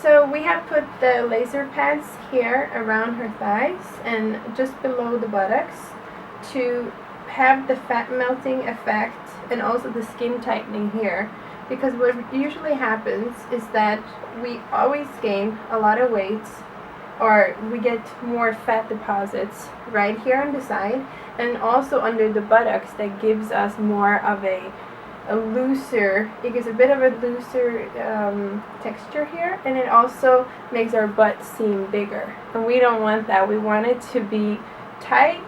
So we have put the laser pads here around her thighs and just below the buttocks to have the fat melting effect and also the skin tightening here, because what usually happens is that we always gain a lot of weight, or we get more fat deposits right here on the side and also under the buttocks. That gives us more of a looser, it gives a bit of a looser texture here, and it also makes our butt seem bigger, and we don't want that. We want it to be tight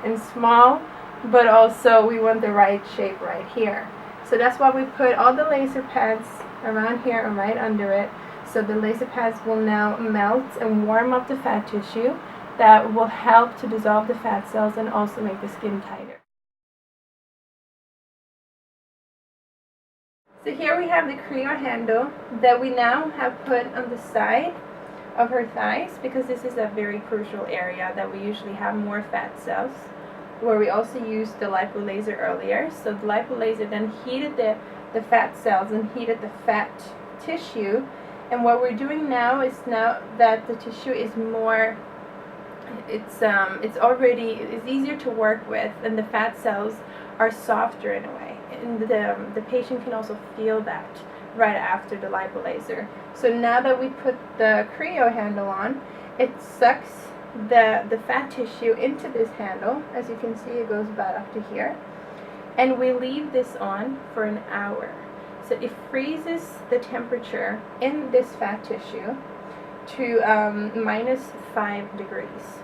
and small, but also we want the right shape right here. So that's why we put all the laser pads around here and right under it. So the laser pads will now melt and warm up the fat tissue. That will help to dissolve the fat cells and also make the skin tighter. So here we have the Cryo handle that we now have put on the side of her thighs, because this is a very crucial area that we usually have more fat cells, where we also used the Lipolaser earlier. So the Lipolaser then heated the fat cells and heated the fat tissue. And what we're doing now is, now that the tissue is more, it's easier to work with, and the fat cells are softer in a way. And the patient can also feel that right after the Lipolaser. So now that we put the Cryo handle on, it sucks the fat tissue into this handle. As you can see, it goes about up to here. And we leave this on for an hour. So it freezes the temperature in this fat tissue to -5 degrees.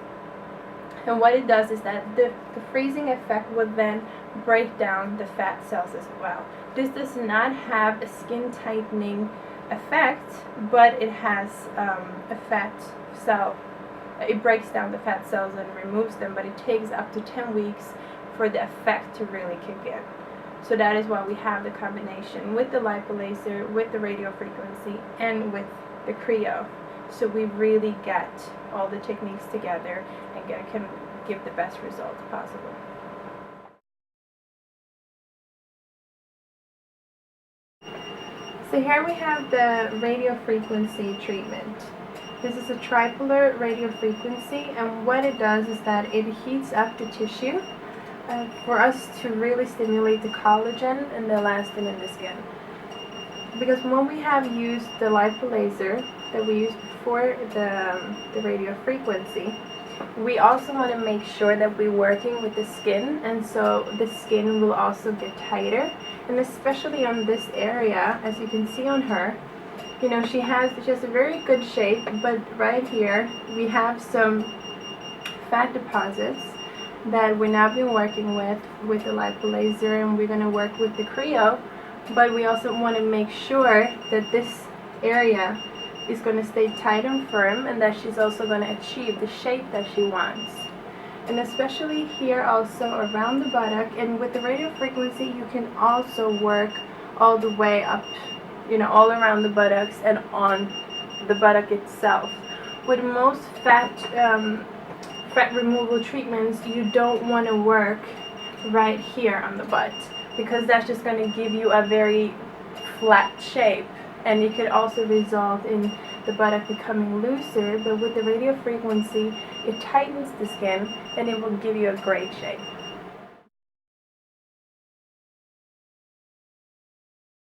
And what it does is that the freezing effect will then break down the fat cells as well. This does not have a skin tightening effect, but it has a fat cell. It breaks down the fat cells and removes them, but it takes up to 10 weeks for the effect to really kick in. So that is why we have the combination with the Lipolaser, with the radiofrequency, and with the Cryo. So we really get all the techniques together and can give the best results possible. So here we have the radiofrequency treatment. This is a tripolar radiofrequency, and what it does is that it heats up the tissue for us to really stimulate the collagen and the elastin in the skin. Because when we have used the Lipolaser that we used before the radiofrequency, we also want to make sure that we're working with the skin, and so the skin will also get tighter. And especially on this area, as you can see on her, you know, she has a very good shape, but right here we have some fat deposits that we've now been working with the Lipolaser, and we're going to work with the Cryo. But we also want to make sure that this area is going to stay tight and firm, and that she's also going to achieve the shape that she wants. And especially here also around the buttock, and with the radiofrequency you can also work all the way up, you know, all around the buttocks and on the buttock itself. With most fat removal treatments, you don't want to work right here on the butt, because that's just going to give you a very flat shape, and it could also result in the buttock becoming looser. But with the radiofrequency, it tightens the skin and it will give you a great shape.